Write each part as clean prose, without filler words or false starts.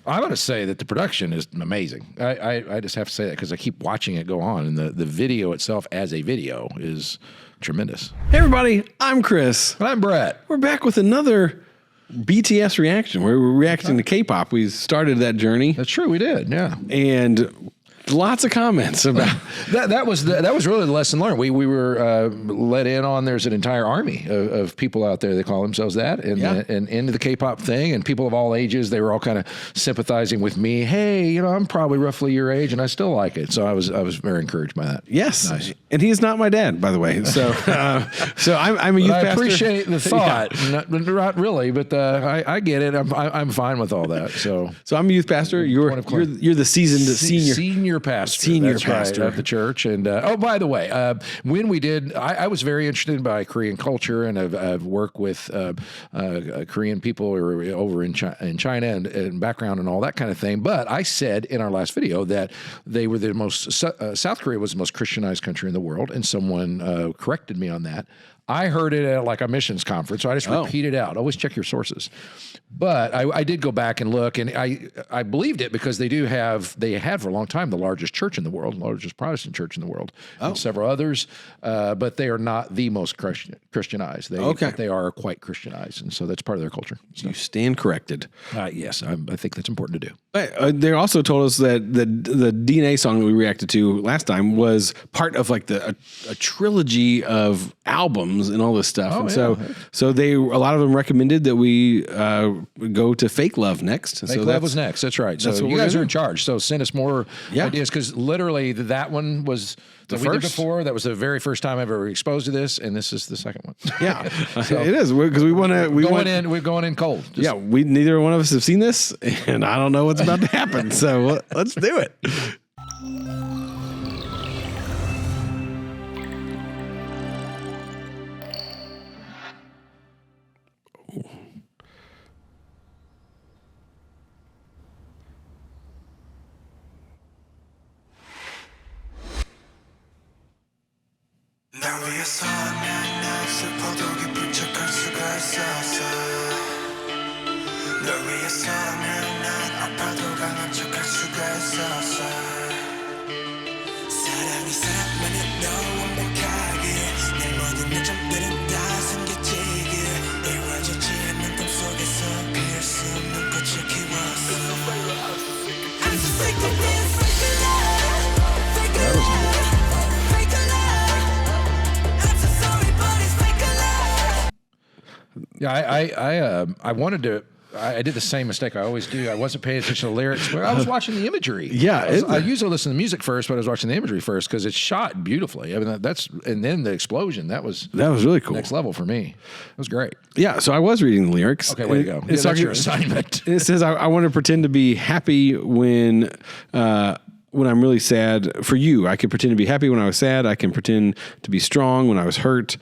I want to say that the production is amazing. I just have to say that because I keep watching it go on, and the video itself as a video is tremendous. Hey everybody, I'm Chris. And I'm Brett. We're back with another BTS reaction. We're reacting to K-pop. We started that journey. That's true, we did, yeah. And lots of comments about that was really the lesson learned. We were let in on. There's an entire army of people out there. They call themselves that, and into the K-pop thing. And people of all ages. They were all kind of sympathizing with me. Hey, I'm probably roughly your age, and I still like it. So I was very encouraged by that. Yes, nice. And he's not my dad, by the way. So so I'm a youth pastor. I appreciate the thought. Not really, but I get it. I'm fine with all that. So I'm a youth pastor. You're the seasoned senior pastor. That's right, of the church. And oh, by the way, when we did, I was very interested by Korean culture, and I've worked with Korean people over in China and background and all that kind of thing. But I said in our last video that they were the most South Korea was the most Christianized country in the world, and someone corrected me on that. I heard it at like a missions conference, so I just repeated out. Always check your sources. But I did go back and look, and I believed it because they had for a long time the largest church in the world, largest Protestant church in the world, and several others, but they are not the most Christianized. They are quite Christianized, and so that's part of their culture. So. You stand corrected. Yes, I think that's important to do. They also told us that the DNA song that we reacted to last time was part of like a trilogy of albums and all this stuff. So a lot of them recommended that we go to Fake Love next. Fake Love was next. That's right. So you guys are in charge. So send us more ideas, because literally that one was the first. We did before. That was the very first time I've ever exposed to this, and this is the second one. Yeah, so it is, because we're going in cold. Neither one of us have seen this, and I don't know what's about to happen. So let's do it. 날 위해서 난 슬퍼도 기쁜 척할 수가 있었어. 널 위해서 난 아파도 강한 척할 수가 있었어. 사랑이 사랑만은 너 완벽하게 내 모든 요점들은 다 숨겨지길 이루어지지 않는 꿈 속에서 피할 수 없는 꽃을 키웠어. I'm so sick of this fake love, fake love. Yeah, I wanted to. I did the same mistake I always do. I wasn't paying attention to the lyrics. But I was watching the imagery. Yeah, I usually listen to the music first, but I was watching the imagery first because it's shot beautifully. I mean, and then the explosion. That was really cool. Next level for me. It was great. Yeah, so I was reading the lyrics. Okay, way to go. That's your assignment. It says I want to pretend to be happy when I'm really sad. For you, I can pretend to be happy when I was sad. I can pretend to be strong when I was hurt.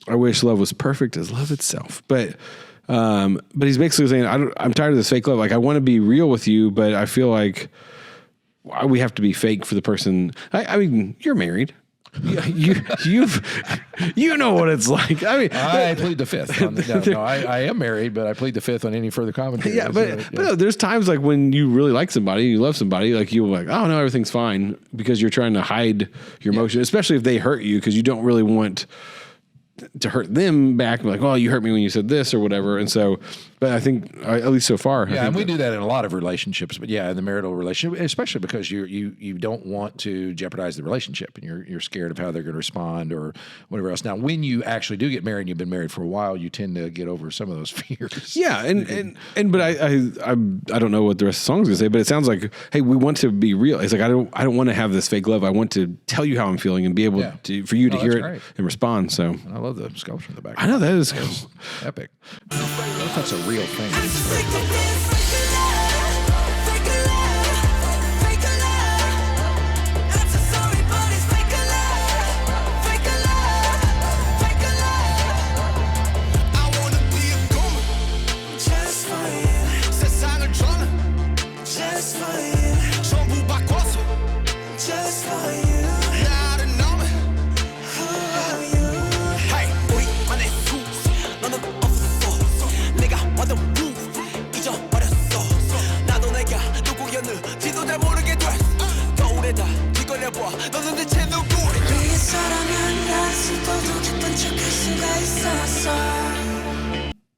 I wish love was perfect as love itself. But he's basically saying, I'm tired of this fake love. Like, I want to be real with you, but I feel like we have to be fake for the person. I mean, you're married. You know what it's like. I mean, I plead the fifth. I am married, but I plead the fifth on any further commentary. Yeah, but no, there's times like when you really like somebody, you love somebody, like you're like, oh no, everything's fine, because you're trying to hide your emotion, especially if they hurt you, because you don't really want to hurt them back, like, oh, you hurt me when you said this or whatever. And so, but I think at least so far, yeah, and we do that in a lot of relationships. But yeah, in the marital relationship, especially because you don't want to jeopardize the relationship, and you're scared of how they're going to respond or whatever else. Now, when you actually do get married and you've been married for a while, you tend to get over some of those fears. Yeah, but I don't know what the rest of the song's gonna say, but it sounds like, hey, we want to be real. It's like I don't want to have this fake love. I want to tell you how I'm feeling and be able for you to hear it and respond. So I love the sculpture in the back. I know that is cool. Epic. I don't know if that's a real thing.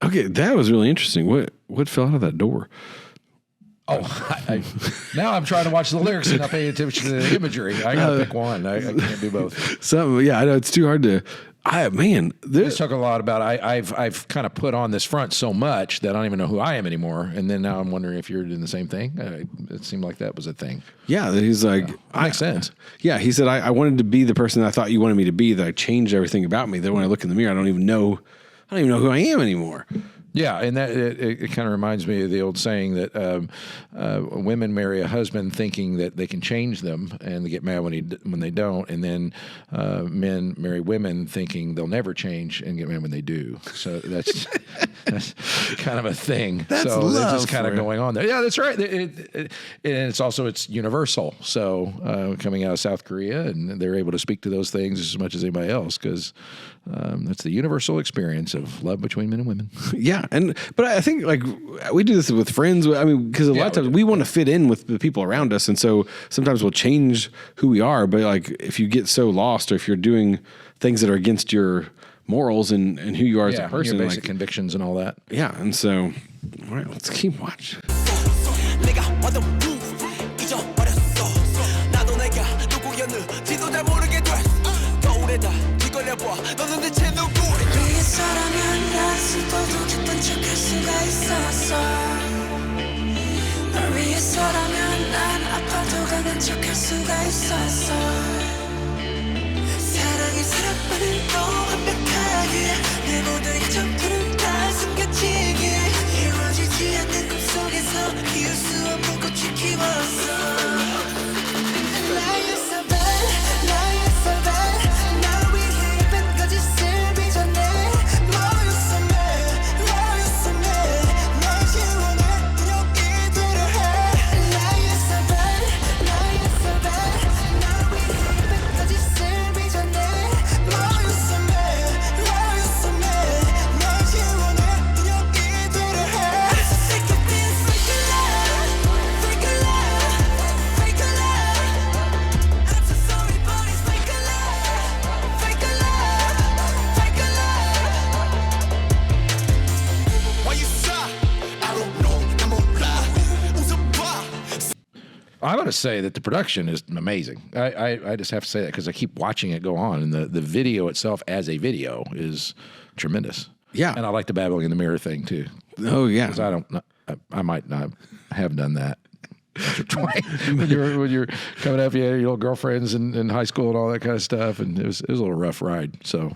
Okay, that was really interesting. What fell out of that door? Oh, now I'm trying to watch the lyrics and not pay attention to the imagery. I got to pick one. I can't do both. Yeah, I know it's too hard to. This took a lot about. I've kind of put on this front so much that I don't even know who I am anymore. And then now I'm wondering if you're doing the same thing. It seemed like that was a thing. Yeah, he's like, makes sense. Yeah, he said I wanted to be the person that I thought you wanted me to be. That I changed everything about me. That when I look in the mirror, I don't even know who I am anymore. Yeah, and that it kind of reminds me of the old saying that women marry a husband thinking that they can change them, and they get mad when they don't, and then men marry women thinking they'll never change and get mad when they do. So that's kind of a thing. That's so love that's just kind of for going on there. Yeah, that's right. And it's universal. So coming out of South Korea, and they're able to speak to those things as much as anybody else because that's the universal experience of love between men and women. Yeah. But I think like we do this with friends. I mean, because a lot of times we want to fit in with the people around us, and so sometimes we'll change who we are. But like if you get so lost, or if you're doing things that are against your morals and who you are as a person, your basic convictions and all that. Yeah, and so all right, let's keep watching. 위해서라면 나스도 기쁜 척할 수가 있었어 널 위해서라면 난 아파도 강한 척할 수가 있었어 사랑이 사랑만을 더 완벽하게 내 모든 점들을 다 숨겨지게 이루어지지 않는 꿈속에서 이을 수 없는 꽃을 키웠어 I want to say that the production is amazing. I just have to say that because I keep watching it go on, and the video itself as a video is tremendous. Yeah, and I like the babbling in the mirror thing too. Oh yeah, because I might not have done that. when you're coming up, you had your little girlfriends in high school and all that kind of stuff, and it was a little rough ride. So,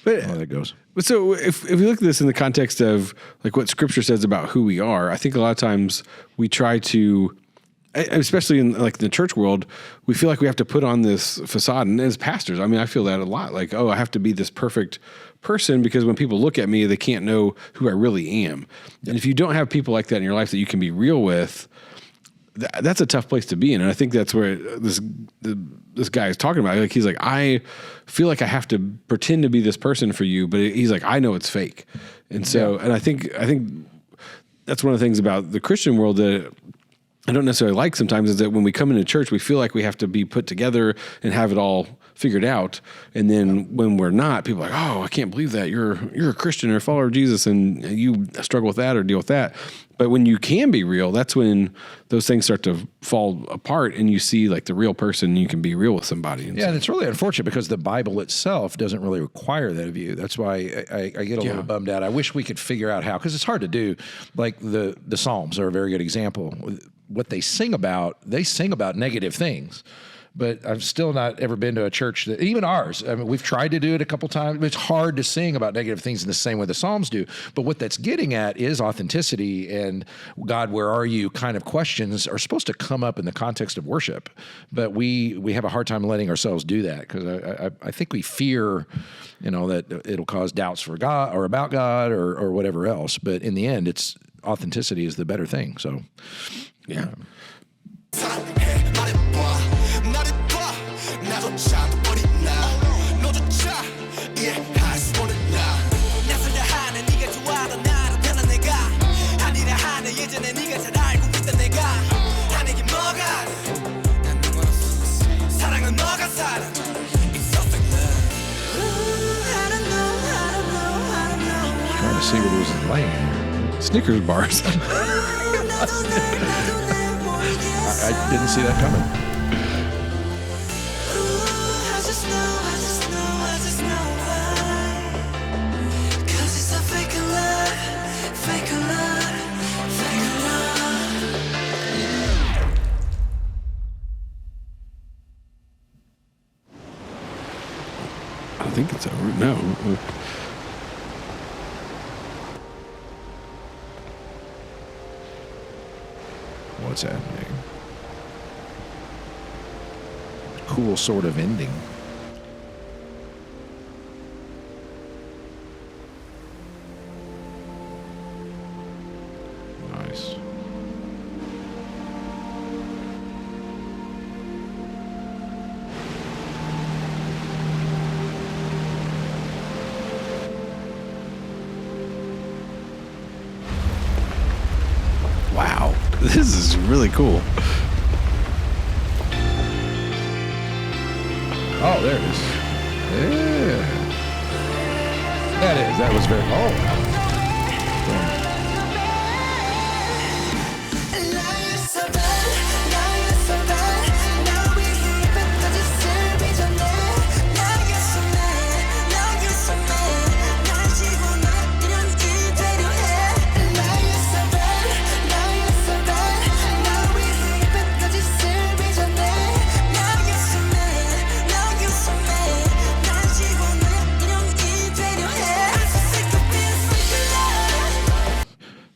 but how that goes. So if you look at this in the context of like what Scripture says about who we are, I think a lot of times we try to, especially in like the church world, we feel like we have to put on this facade. And as pastors, I mean, I feel that a lot. Like, oh, I have to be this perfect person because when people look at me, they can't know who I really am. And if you don't have people like that in your life that you can be real with, that's a tough place to be in. And I think that's where this guy is talking about. Like, he's like, I feel like I have to pretend to be this person for you, but he's like, I know it's fake. And so, and I think that's one of the things about the Christian world that I don't necessarily like sometimes is that when we come into church, we feel like we have to be put together and have it all figured out. And then when we're not, people are like, oh, I can't believe that you're a Christian or a follower of Jesus and you struggle with that or deal with that. But when you can be real, that's when those things start to fall apart and you see like the real person, and you can be real with somebody. And it's really unfortunate because the Bible itself doesn't really require that of you. That's why I get a little bummed out. I wish we could figure out how, because it's hard to do. Like the Psalms are a very good example. What they sing about negative things. But I've still not ever been to a church that, even ours, I mean, we've tried to do it a couple times, but it's hard to sing about negative things in the same way the Psalms do. But what that's getting at is authenticity and God, where are you kind of questions are supposed to come up in the context of worship. But we have a hard time letting ourselves do that because I think we fear, that it'll cause doubts for God or about God or whatever else. But in the end, authenticity is the better thing. So, yeah. see what was laying here. Snickers bars. I didn't see that coming. I just know why. 'Cause it's a fake love, fake love, fake love. I think it's over. No. What's happening? Cool sort of ending. Nice. Wow. This is really cool. Oh, there it is. Yeah. That was very, oh.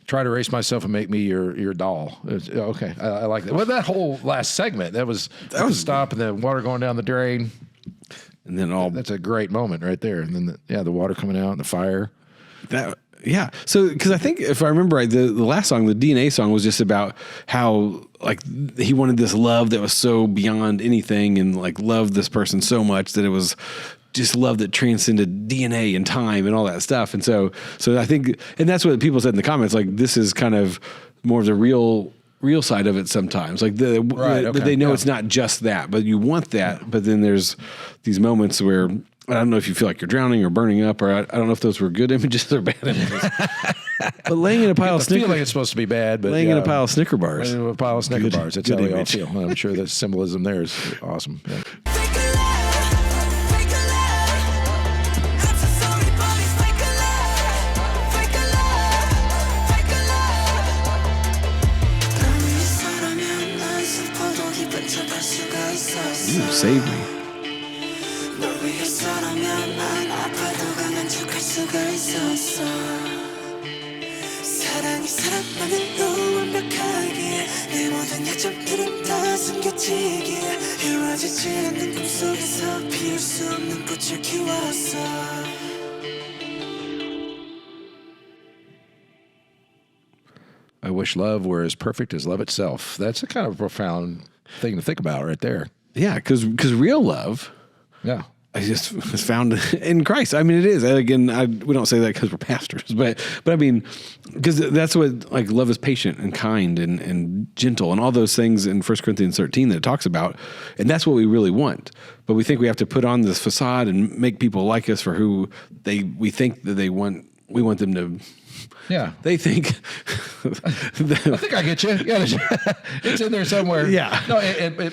Try to erase myself and make me your doll. Okay, I like that. Well, that whole last segment, that was stop and the water going down the drain. And then all That's a great moment right there. And then the water coming out and the fire. that. Yeah. So, because I think if I remember right, the last song, the DNA song, was just about how like he wanted this love that was so beyond anything, and like loved this person so much that it was just love that transcended DNA and time and all that stuff. And so I think, and that's what people said in the comments, like this is kind of more of the real side of it sometimes. Like they know it's not just that, but you want that. But then there's these moments where I don't know if you feel like you're drowning or burning up, or I don't know if those were good images or bad images. But laying in a pile of I feel Snicker, like it's supposed to be bad, but laying in a pile of Snicker bars. Laying in a pile of Snicker Good- bars. That's good how we all image. feel. I'm sure the symbolism there is awesome. Yeah. Ooh, save me. 사랑이 사랑만으로 완벽하게 내 모든 약점들은 다 숨겨지게 이루어지지 않는 꿈속에서 피울 수 없는 꽃을 키웠어. I wish love were as perfect as love itself. That's a kind of profound thing to think about right there. Yeah, because real love, Yeah. I just was found in Christ. I mean, it is. Again, we don't say that because we're pastors, but I mean, because that's what, like, love is patient and kind and gentle and all those things in 1 Corinthians 13 that it talks about. And that's what we really want. But we think we have to put on this facade and make people like us for who we think that we want them to. Yeah. They think. I think I get you. Yeah, it's in there somewhere. Yeah. No,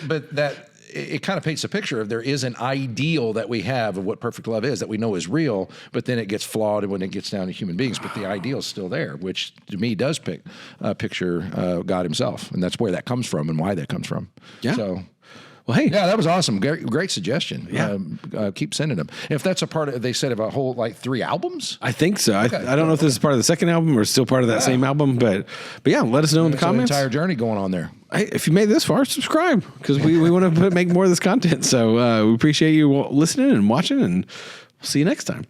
but that it kind of paints a picture of there is an ideal that we have of what perfect love is that we know is real, but then it gets flawed when it gets down to human beings. But the ideal is still there, which to me does picture God Himself, and that's where that comes from and why that comes from. Yeah. So. Well, hey. Yeah, that was awesome. Great suggestion. Yeah. Keep sending them. If that's a part of, they said of a whole, like 3 albums? I think so. I don't know if this is part of the second album or still part of that same album, but yeah, let us know in the There's an comments. entire journey going on there. Hey, if you made it this far, subscribe because we want to make more of this content. So we appreciate you listening and watching, and we'll see you next time.